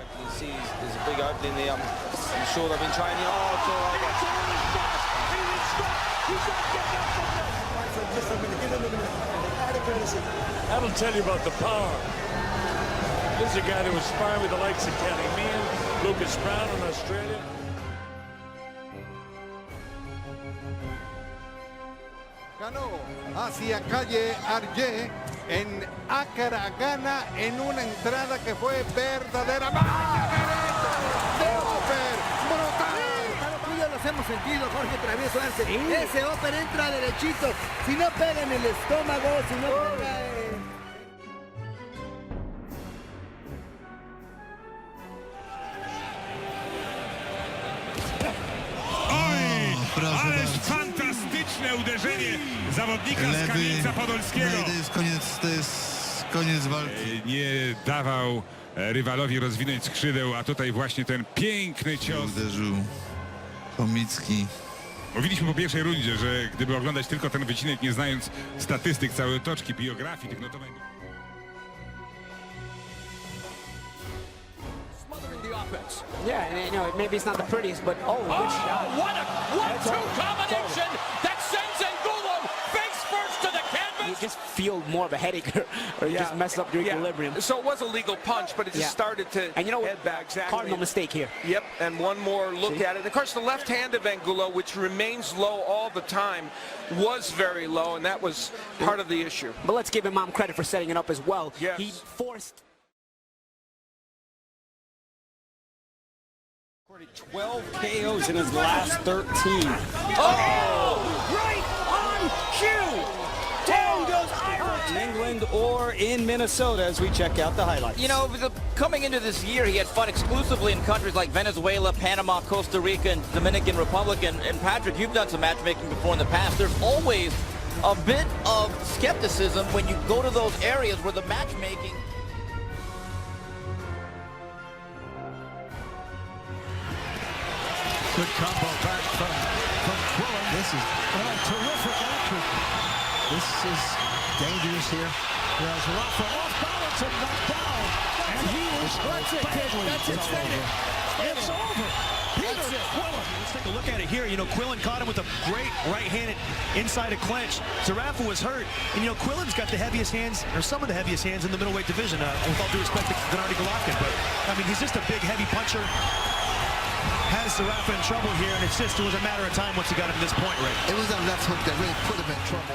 You see there's a big opening there. I'm sure they've been training. Oh, it's all over. That'll tell you about the power. This is a guy that was sparring with the likes of Amir, Lucas Brown in Australia. Ganó hacia calle Arge en Acara, gana en una entrada que fue verdadera. ¡De Oper! ¡Brutal! Tú ya los hemos sentido, Jorge Travieso Arce. Sí. Ese Oper entra derechito. Si no pega en el estómago, si no pega Ależ fantastyczne uderzenie zawodnika z Kamieńca Podolskiego. To jest koniec walki. Nie dawał rywalowi rozwinąć skrzydeł, a tutaj właśnie ten piękny cios. Uderzył Chomicki. Mówiliśmy po pierwszej rundzie, że gdyby oglądać tylko ten wycinek, nie znając statystyk, całej otoczki, biografii, tych notowań. Yeah, you know, maybe it's not the prettiest, but good shot. What a 1-2 combination that sends Angulo face first to the canvas. You just feel more of a headache, or you just mess up your equilibrium. So it was a legal punch, but it just started to and you know, head back. Exactly. Cardinal mistake here. Yep, and one more look at it. Of course, the left hand of Angulo, which remains low all the time, was very low, and that was part of the issue. But let's give him credit for setting it up as well. Yes. He forced 12 KOs in his last 13. Oh! Right on cue! Down goes Alvarez! In England or in Minnesota as we check out the highlights. You know, coming into this year, he had fought exclusively in countries like Venezuela, Panama, Costa Rica, and Dominican Republic. And Patrick, you've done some matchmaking before in the past. There's always a bit of skepticism when you go to those areas where the matchmaking... Good combo back from Quillen. This is terrific action. This is dangerous here. There's Rafa off balance and knocked down. And he is That's it. It's over. Peter Quillen. Let's take a look at it here. You know, Quillen caught him with a great right-handed inside a clinch. Zerafa was hurt. And, you know, Quillen's got the heaviest hands, or some of the heaviest hands in the middleweight division. With all due respect to Gennady Golovkin. But, I mean, he's just a big, heavy puncher. Has Zerafa in trouble here, and it was a matter of time once he got him to this point, Rick. It was that left hook that really put him in trouble.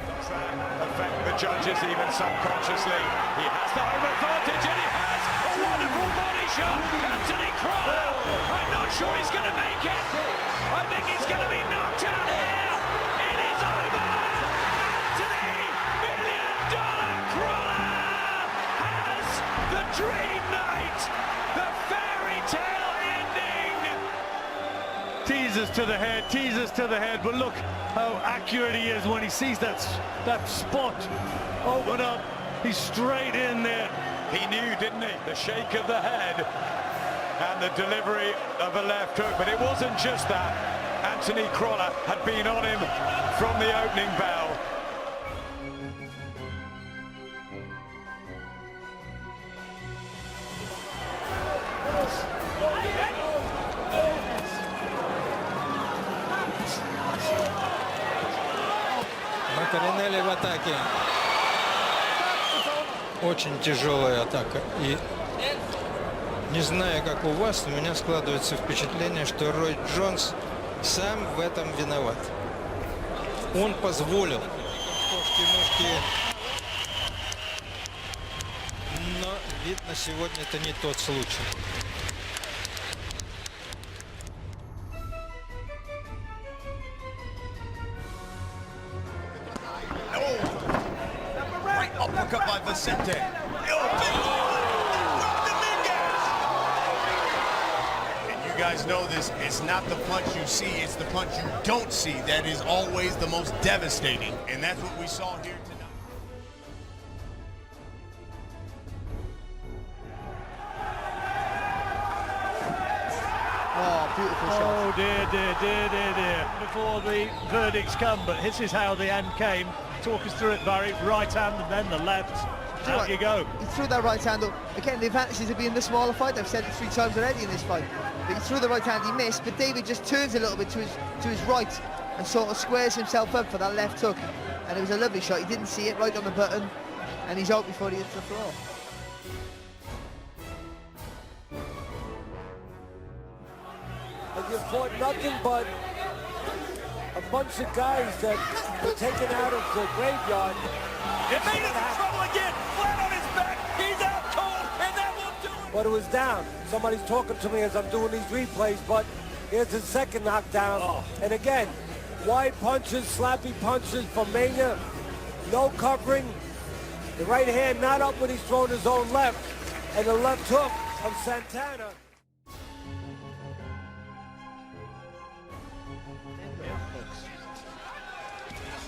Does that affect the judges even subconsciously? He has the home advantage, and he has a wonderful body shot. Anthony Crawler. I'm not sure he's going to make it. I think he's going to be knocked out here. It is over. Anthony $1 million Crawler has the dream night, the fairy tale ending. Teasers to the head, but look how accurate he is when he sees that spot open up. He's straight in there. He knew, didn't he? The shake of the head and the delivery of a left hook, but it wasn't just that. Anthony Crawler had been on him from the opening bell. Canelo в атаке. Очень тяжелая атака. И не знаю, как у вас, у меня складывается впечатление, что Рой Джонс сам в этом виноват. Он позволил кошки-мышки. Но, видно, сегодня это не тот случай. Right uppercut by Vicente. And you guys know this, it's not the punch you see, it's the punch you don't see that is always the most devastating. And that's what we saw here tonight. Oh, beautiful shot. Oh, dear. Before the verdicts come, but this is how the end came. Talk us through it, Barry. Right hand and then the left. How you go? He threw that right hand up. Again, the advantage is of being the smaller fight. I've said it 3 times already in this fight. But he threw the right hand, he missed, but David just turns a little bit to his right and sort of squares himself up for that left hook. And it was a lovely shot. He didn't see it, right on the button, and he's out before he hits the floor. And you fought nothing but a bunch of guys that were taken out of the graveyard. It made him in trouble again. Flat on his back. He's out cold, and that won't do it. But it was down. Somebody's talking to me as I'm doing these replays, but here's his second knockdown. And again, wide punches, slappy punches from Mania. No covering. The right hand not up when he's throwing his own left. And the left hook of Santana.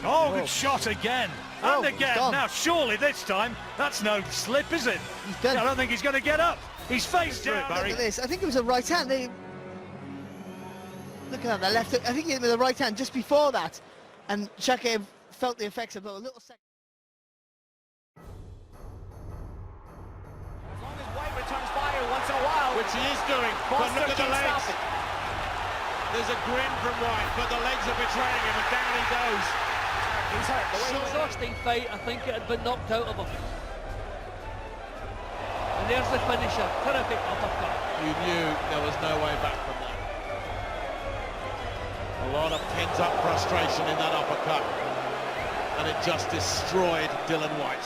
Oh, good shot again. And again. Gone. Now, surely this time, that's no slip, is it? He's done. I don't think he's going to get up. He's face down. Look at this. I think it was a right hand. Look at that, the left hook. I think he hit with the right hand just before that. And Shakaev felt the effects of it a little second. As long as White returns fire once in a while, Which he is doing. But look at the legs. There's a grin from White, but the legs are betraying him, and down he goes. He's hurt. The way he was exhausting fight, I think it had been knocked out of him. And there's the finisher. Terrific uppercut. You knew there was no way back from that. A lot of pent-up frustration in that uppercut. And it just destroyed Dylan White.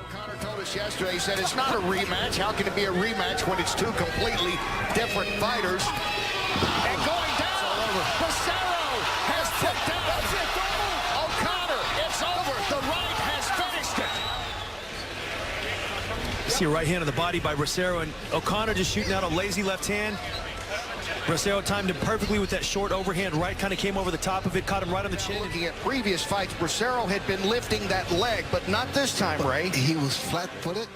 O'Connor told us yesterday, he said it's not a rematch. How can it be a rematch when it's 2 completely different fighters? And going down, Bracero has put down. That's it, O'Connor, it's over. The right has finished it. You see a right hand on the body by Bracero, and O'Connor just shooting out a lazy left hand. Bracero timed him perfectly with that short overhand right, kind of came over the top of it, caught him right on the chin. Looking at previous fights, Bracero had been lifting that leg, but not this time, Ray. He was flat-footed.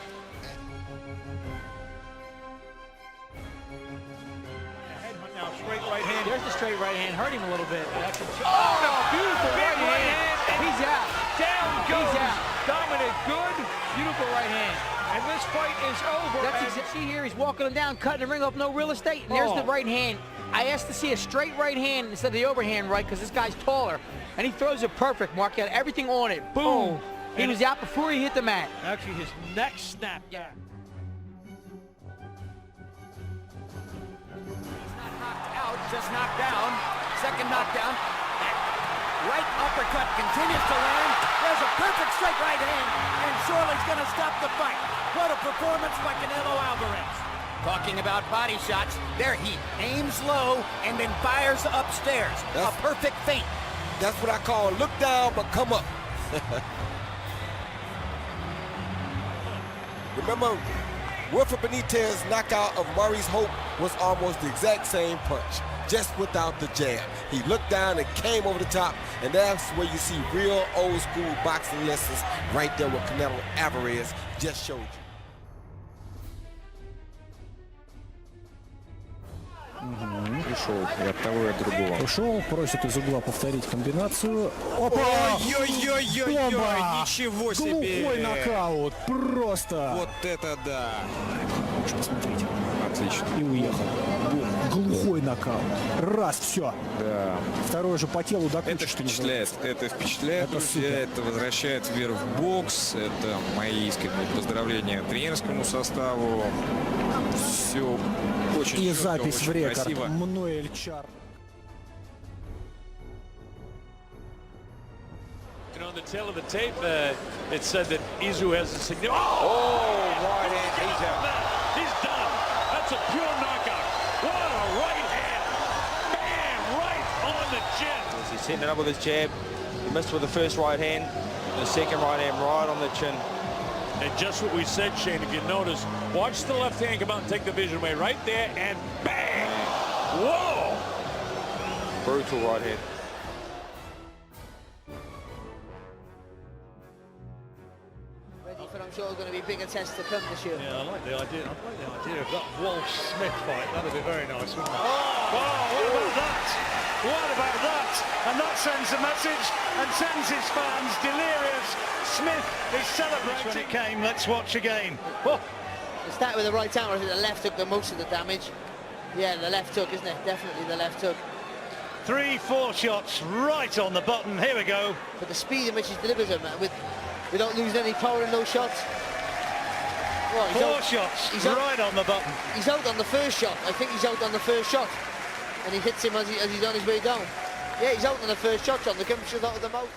Now, straight right hand. There's the straight right hand. Hurt him a little bit. Beautiful right hand. He's out. Down goes He's out. Dominic Good. Beautiful right hand. And this fight is over. See here, he's walking him down, cutting the ring off, no real estate. And there's the right hand. I asked to see a straight right hand instead of the overhand right because this guy's taller. And he throws it perfect, Mark. He had everything on it. Boom. He was out before he hit the mat. Actually, his neck snapped. Yeah. out, just knocked down. Second knockdown. Right uppercut continues to land. There's a perfect straight right hand, and Shorely's going to stop the fight. What a performance by Canelo Alvarez. Talking about body shots, there he aims low and then fires upstairs. A perfect feint. That's what I call look down but come up. Remember, Wilfred Benitez's knockout of Maurice Hope was almost the exact same punch, just without the jab. He looked down and came over the top, and that's where you see real old school boxing lessons right there what Canelo Alvarez just showed you. Ушел и от того, и от другого. Ушел, просит из угла повторить комбинацию. Опа! Ой-ой-ой-ой-ой! Ничего себе! Глухой нокаут! Просто! Вот это да! Посмотрите. Отлично. И уехал. Глухой нокаут. Раз, все. Да. Второй же по телу до кучи. Это впечатляет. Это впечатляет, друзья. Это возвращает веру в бокс. Это мои искренние поздравления тренерскому составу. Все очень И четко, запись очень в рекорд. красиво. Мануэль Чар. On the tail of the tape, it said that Izu has a significant. Right hand, he's out. He's done. That's a pure knockout. What a right hand. Bam! Right on the chin. He's hitting it up with his jab. He missed with the first right hand. The second right hand right on the chin. And just what we said, Shane, if you notice, watch the left hand come out and take the vision away right there, and bang! Whoa! Brutal right hand. But I'm sure it's going to be bigger tests to come this year. Yeah, I like the idea. of that Walsh-Smith fight. That'd be very nice, wouldn't it? Oh, what about that? What about that? And that sends a message and sends his fans delirious. Smith is celebrating. When it came, let's watch again. Oh. It's that with the right hand, or is it the left hook, the most of the damage? Yeah, the left hook, isn't it? Definitely the left hook. 3-4 shots right on the button. Here we go. But the speed in which he delivers them, without losing any power in those shots. Well, 4 shots right on the button. He's out on the first shot. I think he's out on the first shot. And he hits him as he's on his way down. Yeah, he's out on the first shot, John. The comes out of the mouth.